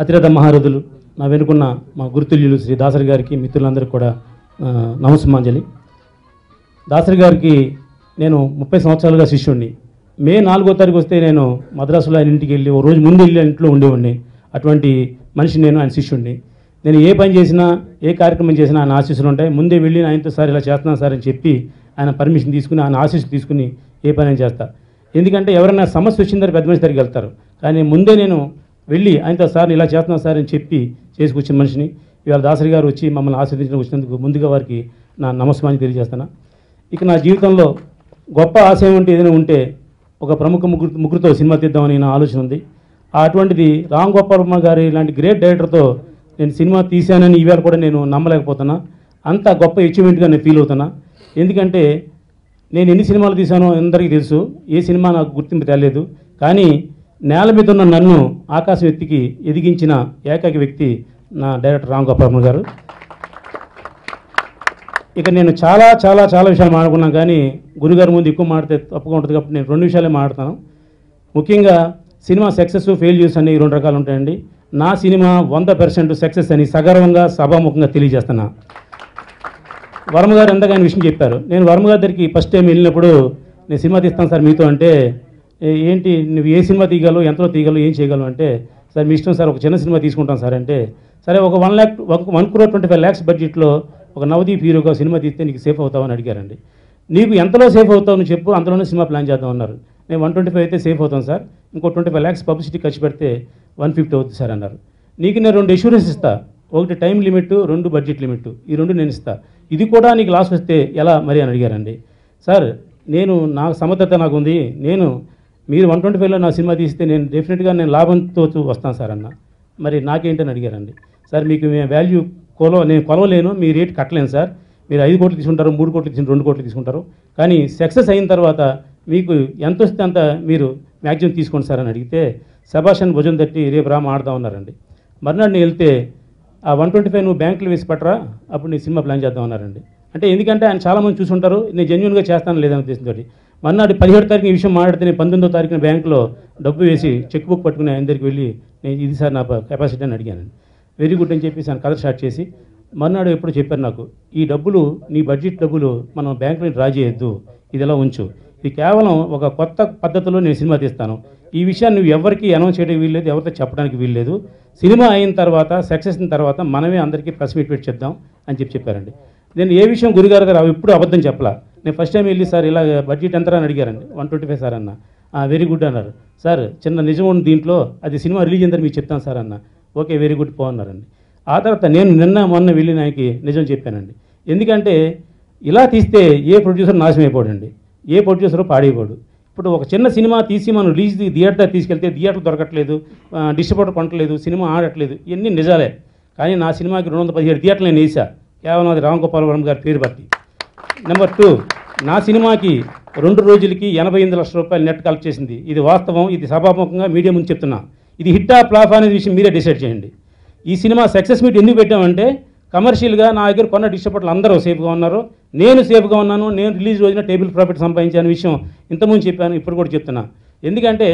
అతిరథ మహారథులు నా వెనుకున్న మా గురుతుల్యులు శ్రీ దాసరి గారికి మిత్రులందరికీ కూడా నమస్సుమాంజలి. దాసరి గారికి నేను 30 సంవత్సరాలుగా శిష్యుడిని. మే 4వ తారీఖు వస్తే నేను మద్రాసులో ఆయన ఇంటికి వెళ్ళి ఓ రోజు ముందు వెళ్ళి ఇంట్లో ఉండేవాడిని. అటువంటి మనిషి నేను, ఆయన శిష్యుడిని. నేను ఏ పని చేసినా, ఏ కార్యక్రమం చేసినా ఆయన ఆశీస్సులు ఉంటాయి. ముందే వెళ్ళి ఆయనతో సార్ ఇలా చేస్తున్నాను సార్ అని చెప్పి ఆయన పర్మిషన్ తీసుకుని, ఆయన ఆశీస్సు తీసుకుని ఏ పని అని చేస్తా. ఎందుకంటే ఎవరైనా సమస్య వచ్చిందని పెద్ద మనిషి దగ్గరికి వెళ్తారు, కానీ ముందే నేను వెళ్ళి ఆయనతో సార్ ఇలా చేస్తున్నాను సార్ అని చెప్పి చేసుకొచ్చిన మనిషిని. ఇవాళ దాసరి గారు వచ్చి మమ్మల్ని ఆశీర్వదించడానికి వచ్చినందుకు ముందుగా వారికి నా నమస్కారాన్ని తెలియజేస్తాను. ఇక నా జీవితంలో గొప్ప ఆశయం అంటే ఏదైనా ఉంటే ఒక ప్రముఖ ముగ్గురితో సినిమా తీద్దామని నా ఆలోచన ఉంది. అటువంటిది రామ్ గోపాల్ వర్మ గారి ఇలాంటి గ్రేట్ డైరెక్టర్తో నేను సినిమా తీశానని ఈవేళ కూడా నేను నమ్మలేకపోతున్నా. అంత గొప్ప అచీవ్మెంట్గా నేను ఫీల్ అవుతున్నా. ఎందుకంటే నేను ఎన్ని సినిమాలు తీశానో అందరికీ తెలుసు. ఏ సినిమా నాకు గుర్తింపు తేలేదు. కానీ నేల మీద ఉన్న నన్ను ఆకాశం ఎత్తికి ఎదిగించిన ఏకైక వ్యక్తి నా డైరెక్టర్ రామ్ గోపాల్ వర్మ గారు. ఇక నేను చాలా చాలా చాలా విషయాలు మాట్లాడుకున్నాను, కానీ గురుగారి ముందు ఎక్కువ మాడితే తప్పుగా ఉంటుంది కాబట్టి నేను 2 విషయాలే మాట్లాడతాను. ముఖ్యంగా సినిమా సక్సెస్ ఫెయిల్యూర్స్ అని 2 రకాలు ఉంటాయండి. నా సినిమా 100% సక్సెస్ అని సగర్వంగా సభాముఖంగా తెలియజేస్తున్నా. వర్మ గారు ఎంతగానో విషయం చెప్పారు. నేను వర్మ గారి దగ్గరికి ఫస్ట్ టైం వెళ్ళినప్పుడు నేను సినిమా తీస్తాను సార్ మీతో అంటే, ఏంటి నువ్వు ఏ సినిమా తీయగలవు, ఎంతలో తీయగలవు, ఏం చేయగలవు అంటే, సార్ మీ ఇష్టం సార్, ఒక చిన్న సినిమా తీసుకుంటాను సార్ అంటే, సరే ఒక 1,25 lakhs బడ్జెట్లో ఒక నవదీప్ హీరోగా సినిమా తీస్తే నీకు సేఫ్ అవుతావని అడిగారండి. నీకు ఎంతలో సేఫ్ అవుతావు నువ్వు చెప్పు, అంతలోనే సినిమా ప్లాన్ చేద్దాం అన్నారు. నేను 125 అయితే సేఫ్ అవుతాను సార్, ఇంకో 25 lakhs పబ్లిసిటీ ఖర్చు పెడితే 150 అవుతుంది సార్ అన్నారు. నీకు నేను 2 అష్యూరెన్స్ ఇస్తా, ఒకటి టైం లిమిట్, 2 బడ్జెట్ లిమిట్, ఈ 2 నేను ఇస్తా. ఇది కూడా నీకు లాస్ వస్తే ఎలా మరి అని అడిగారండి. సార్ నేను నా సమర్థత నాకు ఉంది, మీరు 125లో నా సినిమా తీస్తే నేను డెఫినెట్గా నేను లాభంతో వస్తాను సార్ అన్న. మరి నాకేంటని అడిగారండి. సార్ మీకు వాల్యూ నేను కొలవలేను, మీ రేట్ కట్టలేను సార్. మీరు 5 కోట్లు తీసుకుంటారు, 3 కోట్లు తీసుకుంటారు, 2 కోట్లు తీసుకుంటారు, కానీ సక్సెస్ అయిన తర్వాత మీకు ఎంత వస్తే అంత మీరు మ్యాక్సిమం తీసుకోండి సార్ అని అడిగితే, శభాష్ భుజం తట్టి రేపు రా ఆడదాం అన్నారండి. మర్నాడు నేను వెళ్తే ఆ 125 నువ్వు బ్యాంకులో వేసి పట్టరా, అప్పుడు నీ సినిమా ప్లాన్ చేద్దాం అన్నారండి. అంటే ఎందుకంటే ఆయన చాలామంది చూసుంటారు, నేను జెన్యున్గా చేస్తాను లేదని ఉద్దేశంతో. మర్నాడు 17వ తారీఖు ఈ విషయం మాట్లాడితే నేను 19వ తారీఖున బ్యాంకులో డబ్బు వేసి చెక్ బుక్ పట్టుకుని ఆయన దగ్గరికి వెళ్ళి నేను ఇది సార్ నా కెపాసిటీ అని అడిగానండి. వెరీ గుడ్ అని చెప్పేసి ఆయన కథ స్టార్ట్ చేసి, మర్నాడు ఎప్పుడు చెప్పారు నాకు, ఈ డబ్బులు నీ బడ్జెట్ డబ్బులు మనం బ్యాంకులో డ్రా చేయొద్దు, ఇది ఎలా ఉంచు, ఇది కేవలం ఒక కొత్త పద్ధతిలో నేను సినిమా తీస్తాను, ఈ విషయాన్ని నువ్వు ఎవరికి అనౌన్స్ చేయడానికి వీల్లేదు, ఎవరితో చెప్పడానికి వీల్లేదు, సినిమా అయిన తర్వాత సక్సెస్ అయిన తర్వాత మనమే అందరికీ ప్రెస్ మీట్ పెట్టి చెప్దాం అని చెప్పారండి. నేను ఏ విషయం గురుగారు గారు ఎప్పుడు అబద్ధం చెప్పలా. నేను ఫస్ట్ టైం వెళ్ళి సార్ ఇలా బడ్జెట్ ఎంత అని అడిగారండి. 125 సార్ అన్న. వెరీ గుడ్ అన్నారు. సార్ చిన్న నిజం ఉంది దీంట్లో, అది సినిమా రిలీజ్ అయిన మీకు చెప్తాను సార్ అన్న. ఓకే వెరీ గుడ్ పో అన్నారండి. ఆ తర్వాత నేను మొన్న వెళ్ళి ఆయనకి నిజం చెప్పానండి. ఎందుకంటే ఇలా తీస్తే ఏ ప్రొడ్యూసర్ నాశనం అయిపోడండి, ఏ ప్రొడ్యూసర్ పాడైపోడు. ఇప్పుడు ఒక చిన్న సినిమా తీసి మనం రిలీజ్ థియేటర్ తీసుకెళ్తే థియేటర్ దొరకట్లేదు, డిస్ట్రిబ్యూటర్ కొనట్లేదు, సినిమా ఆడట్లేదు, ఇవన్నీ నిజాలే. కానీ నా సినిమాకి 217 థియేటర్లు నేను వేసా, కేవలం అది రామ్ గోపాల్ వర్మ గారి పేరు బట్టి. నెంబర్ 2, నా సినిమాకి 2 రోజులకి 88 లక్షల రూపాయలు నెట్ కలెక్ట్ చేసింది. ఇది వాస్తవం, ఇది సభాముఖంగా మీడియా ముందు చెప్తున్నా. ఇది హిట్టా ఫ్లాప్ అనేది విషయం మీరే డిసైడ్ చేయండి. ఈ సినిమా సక్సెస్ మీట్ ఎందుకు పెట్టామంటే, కమర్షియల్గా నా దగ్గర కొన్న డిస్ట్రిబ్యూటర్లు అందరూ సేఫ్గా ఉన్నారు, నేను సేఫ్గా ఉన్నాను, నేను రిలీజ్ రోజున టేబుల్ ప్రాఫిట్ సంపాదించాను విషయం ఇంతకుముందు చెప్పాను, ఇప్పుడు కూడా చెప్తున్నా. ఎందుకంటే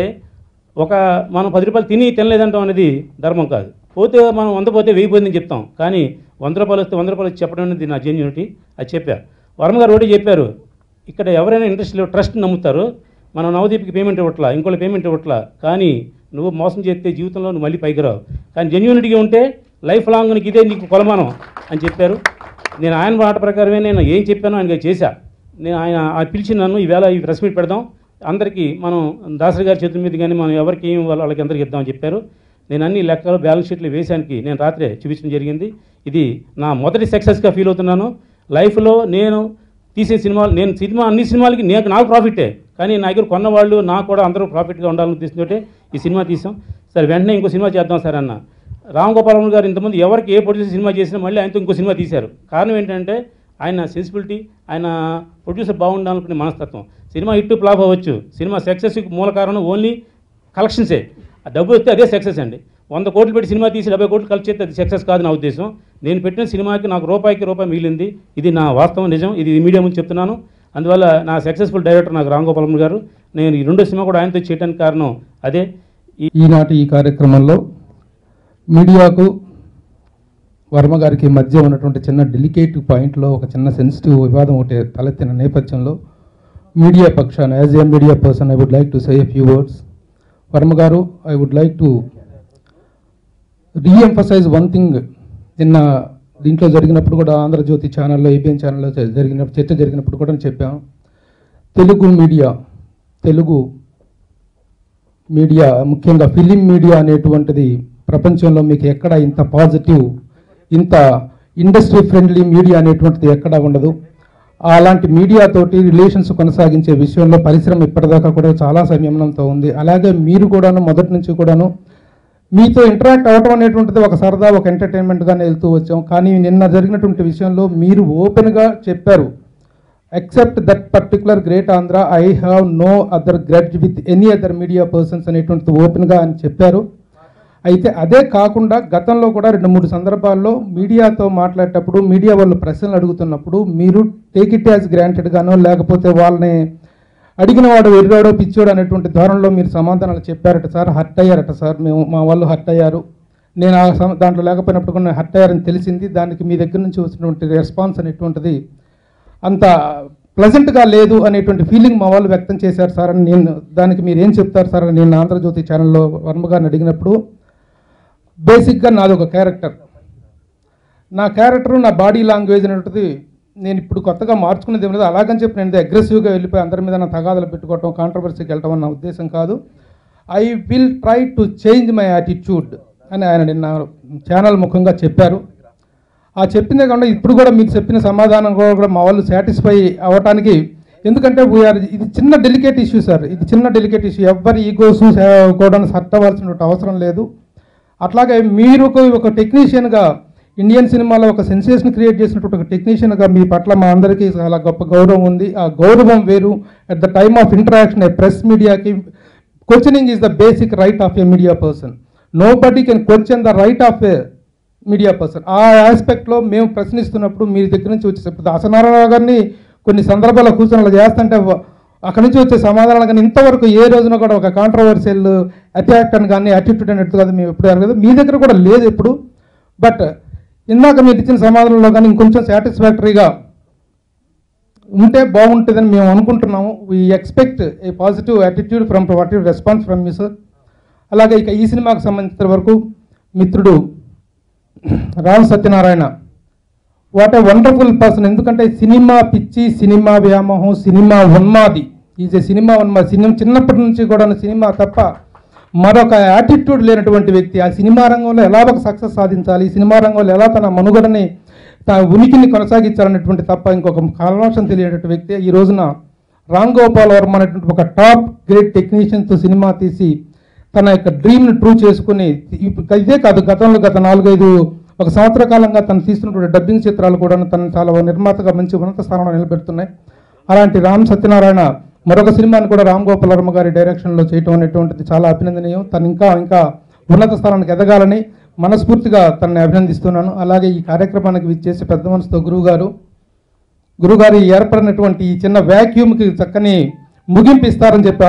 మనం 10 రూపాయలు తినలేదంటాం అనేది ధర్మం కాదు. పోతే మనం 100 పోతే 1000 పోయిందని చెప్తాం, కానీ 100 రూపాయలు వస్తే 100 రూపాయలు చెప్పడం అనేది నా జెన్యూనిటీ. అది చెప్పారు. వర్మ గారు ఒకటి చెప్పారు, ఇక్కడ ఎవరైనా ఇంట్రెస్ట్ లేవు, ట్రస్ట్ నమ్ముతారు. మనం నవదీప్కి పేమెంట్ ఇవ్వట్లా, ఇంకోటి పేమెంట్ ఇవ్వట్లా, కానీ నువ్వు మోసం చేస్తే జీవితంలో నువ్వు మళ్ళీ పైకి రావు, కానీ జెన్యూనిటీగా ఉంటే లైఫ్ లాంగ్ నీకు ఇదే నీకు కొలమానం అని చెప్పారు. నేను ఆయన మాట ప్రకారమే నేను ఏం చెప్పానో ఆయనకి చేశా. నేను ఆయన పిలిచి నన్ను ఈవేళ ఈ ప్రెస్ మీట్ పెడదాం, అందరికీ మనం దాసరి గారి చేతుల మీద కానీ మనం ఎవరికి ఏమి ఇవ్వాలో వాళ్ళకి అందరికీ ఇద్దామని చెప్పారు. నేను అన్ని లెక్కలు బ్యాలెన్స్ షీట్లు వేసానికి నేను రాత్రే చూపించడం జరిగింది. ఇది నా మొదటి సక్సెస్గా ఫీల్ అవుతున్నాను లైఫ్లో. నేను తీసే సినిమాలు, అన్ని సినిమాలకి నాకు ప్రాఫిటే, కానీ నా దగ్గర కొన్నవాళ్ళు నాకు కూడా అందరూ ప్రాఫిట్గా ఉండాలని ఉద్దేశంతో ఈ సినిమా తీసాం. సరే వెంటనే ఇంకో సినిమా చేద్దాం సార్ అన్న. రామ్ గోపాల్ వర్మ గారు ఇంతకుముందు ఎవరికి ఏ ప్రొడ్యూసర్ సినిమా చేసినా మళ్ళీ ఆయనతో ఇంకో సినిమా తీశారు. కారణం ఏంటంటే ఆయన సెన్సిబిలిటీ, ఆయన ప్రొడ్యూసర్ బాగుండాలనుకునే మనస్తత్వం. సినిమా హిట్ ఫ్లాప్ అవ్వచ్చు, సినిమా సక్సెస్కి మూల కారణం ఓన్లీ కలెక్షన్సే. ఆ డబ్బు వస్తే అదే సక్సెస్ అండి. 100 కోట్లు పెట్టి సినిమా తీసి 70 కోట్లు ఖర్చు చేస్తే అది సక్సెస్ కాదు నా ఉద్దేశం. నేను పెట్టిన సినిమాకి నాకు రూపాయికి రూపాయి మిగిలింది, ఇది నా వాస్తవం, నిజం. ఇది మీడియా ముందు చెప్తున్నాను. అందువల్ల నా సక్సెస్ఫుల్ డైరెక్టర్ నాకు రామ్ గోపాల్ వర్మ గారు. నేను ఈ 2వ సినిమా కూడా ఆయనతో చేయడానికి కారణం అదే. ఈనాటి ఈ కార్యక్రమంలో మీడియాకు వర్మ గారికి మధ్య ఉన్నటువంటి చిన్న డెలికేట్ పాయింట్లో ఒక చిన్న సెన్సిటివ్ వివాదం ఒకటి తలెత్తిన నేపథ్యంలో మీడియా పక్షాన as a media person I would like to say a few words. Varma గారు, I would like to reemphasize one thing. నిన్న దీంట్లో జరిగినప్పుడు కూడా ఆంధ్రజ్యోతి ఛానల్లో, ఏబిఎన్ ఛానల్లో జరిగినప్పుడు చర్చ జరిగినప్పుడు కూడా చెప్పాం, తెలుగు మీడియా ముఖ్యంగా ఫిలిం మీడియా అనేటువంటిది ప్రపంచంలో మీకు ఎక్కడ ఇంత పాజిటివ్, ఇంత ఇండస్ట్రీ ఫ్రెండ్లీ మీడియా అనేటువంటిది ఎక్కడా ఉండదు. అలాంటి మీడియాతోటి రిలేషన్స్ కొనసాగించే విషయంలో పరిశ్రమ ఇప్పటిదాకా కూడా చాలా సంయమనంతో ఉంది. అలాగే మీరు కూడాను మొదటి నుంచి కూడాను మీతో ఇంటరాక్ట్ అవ్వటం అనేటువంటిది ఒక సరదా, ఒక ఎంటర్టైన్మెంట్గానే వెళ్తూ వచ్చాం. కానీ నిన్న జరిగినటువంటి విషయంలో మీరు ఓపెన్గా చెప్పారు, except that particular great Andhra I have no other grudge with any other media persons అనేటువంటిది ఓపెన్గా అని చెప్పారు. అయితే అదే కాకుండా గతంలో కూడా 2-3 సందర్భాల్లో మీడియాతో మాట్లాడేటప్పుడు మీడియా వాళ్ళు ప్రశ్నలు అడుగుతున్నప్పుడు మీరు టేక్ ఇట్ యాజ్ గ్రాంటెడ్గానో లేకపోతే వాళ్ళని అడిగిన వాడు ఎర్రాడో పిచ్చోడు అనేటువంటి ధోరణిలో మీరు సమాధానాలు చెప్పారట సార్. హర్ట్ అయ్యారట సార్, మా వాళ్ళు హర్ట్ అయ్యారు, నేను దాంట్లో లేకపోయినప్పుడు కూడా హర్ట్ అయ్యారని తెలిసింది. దానికి మీ దగ్గర నుంచి వచ్చినటువంటి రెస్పాన్స్ అనేటువంటిది అంత ప్లెజెంట్గా లేదు అనేటువంటి ఫీలింగ్ మా వాళ్ళు వ్యక్తం చేశారు సార్ అని దానికి మీరు ఏం చెప్తారు సార్ అని నేను ఆంధ్రజ్యోతి ఛానల్లో వర్మ గారిని అడిగినప్పుడు, బేసిక్గా నాది ఒక క్యారెక్టర్, నా క్యారెక్టర్ నా బాడీ లాంగ్వేజ్ అనేటువంటిది నేను ఇప్పుడు కొత్తగా మార్చుకునేది ఏం లేదు. అలాగని చెప్పి నేను అగ్రెసివ్గా వెళ్ళిపోయి అందరి మీద నా తగాదాలు పెట్టుకోవటం, కాంట్రవర్సీకి వెళ్ళటం అన్న ఉద్దేశం కాదు. I will try to change my attitude అని ఆయన నిన్న ఛానల్ ముఖంగా చెప్పారు. ఆ చెప్పిందే కాకుండా ఇప్పుడు కూడా మీకు చెప్పిన సమాధానం కూడా మా వాళ్ళు సాటిస్ఫై అవ్వటానికి, ఎందుకంటే ఇది చిన్న డెలికేట్ ఇష్యూ సార్, ఇది చిన్న డెలికేట్ ఇష్యూ, ఎవరి ఈగోస్ కూడా హర్ట్ అవ్వాల్సిన అవసరం లేదు. అట్లాగే మీరు ఒక టెక్నీషియన్గా ఇండియన్ సినిమాలో ఒక సెన్సేషన్ క్రియేట్ చేసినటువంటి ఒక టెక్నీషియన్గా మీ పట్ల మా అందరికీ చాలా గొప్ప గౌరవం ఉంది. ఆ గౌరవం వేరు. At the time of interaction a press మీడియాకి questioning is the basic right of a media person. Nobody can question the right of a media person. ఆ ఆస్పెక్ట్లో మేము ప్రశ్నిస్తున్నప్పుడు మీ దగ్గర నుంచి వచ్చేటప్పుడు అసనారాయణ గారిని కొన్ని సందర్భాల్లో కూర్చొని అలా చేస్తుంటే అక్కడి నుంచి వచ్చే సమాధానాలు కానీ ఇంతవరకు ఏ రోజున కూడా ఒక కాంట్రవర్షియల్ అటాక్ అని కానీ యాటిట్యూడ్ అనేట్టు కాదు మేము ఎప్పుడు అడగలేదు, మీ దగ్గర కూడా లేదు ఎప్పుడు. బట్ ఇందాక మీరు ఇచ్చిన సమాధానంలో కానీ ఇంకొంచెం సాటిస్ఫాక్టరీగా ఉంటే బాగుంటుందని మేము అనుకుంటున్నాము. We expect A positive attitude from positive response from you sir. అలాగే ఇక ఈ సినిమాకు సంబంధించిన వరకు మిత్రుడు Ram Satyanarayana, what a wonderful person. ఎందుకంటే సినిమా పిచ్చి, సినిమా వ్యామోహం, సినిమా ఉన్మాది, ఈజ్ ఏ సినిమా ఉన్మాది. చిన్నప్పటి నుంచి కూడా సినిమా తప్ప మరొక యాటిట్యూడ్ లేనటువంటి వ్యక్తి. ఆ సినిమా రంగంలో ఎలా ఒక సక్సెస్ సాధించాలి, సినిమా రంగంలో ఎలా తన మనుగడని తన ఉనికిని కొనసాగించాలనేటువంటి తప్ప ఇంకొక కారణాంశం తెలియనటువంటి వ్యక్తి. ఈ రోజున రామ్ గోపాల్ వర్మ అనేటువంటి ఒక టాప్ గ్రేట్ టెక్నీషియన్తో సినిమా తీసి తన యొక్క డ్రీమ్ని ట్రూ చేసుకుని, ఇదే కాదు గతంలో గత 4-5 సంవత్సర కాలంగా తను తీస్తున్నటువంటి డబ్బింగ్ చిత్రాలు కూడా తను చాలా నిర్మాతగా మంచి ఉన్నత స్థానంలో నిలబెడుతున్నాయి. అలాంటి రామ్ సత్యనారాయణ మరొక సినిమాని కూడా రామ్ గోపాల్ వర్మ గారి డైరెక్షన్లో చేయటం అనేటువంటిది చాలా అభినందనీయం. తను ఇంకా ఉన్నత స్థానానికి ఎదగాలని మనస్ఫూర్తిగా తనని అభినందిస్తున్నాను. అలాగే ఈ కార్యక్రమానికి విచ్చేసి పెద్ద మనసుతో గురుగారు ఏర్పడినటువంటి ఈ చిన్న వ్యాక్యూమ్కి చక్కని ముగింపు ఇస్తారని చెప్పి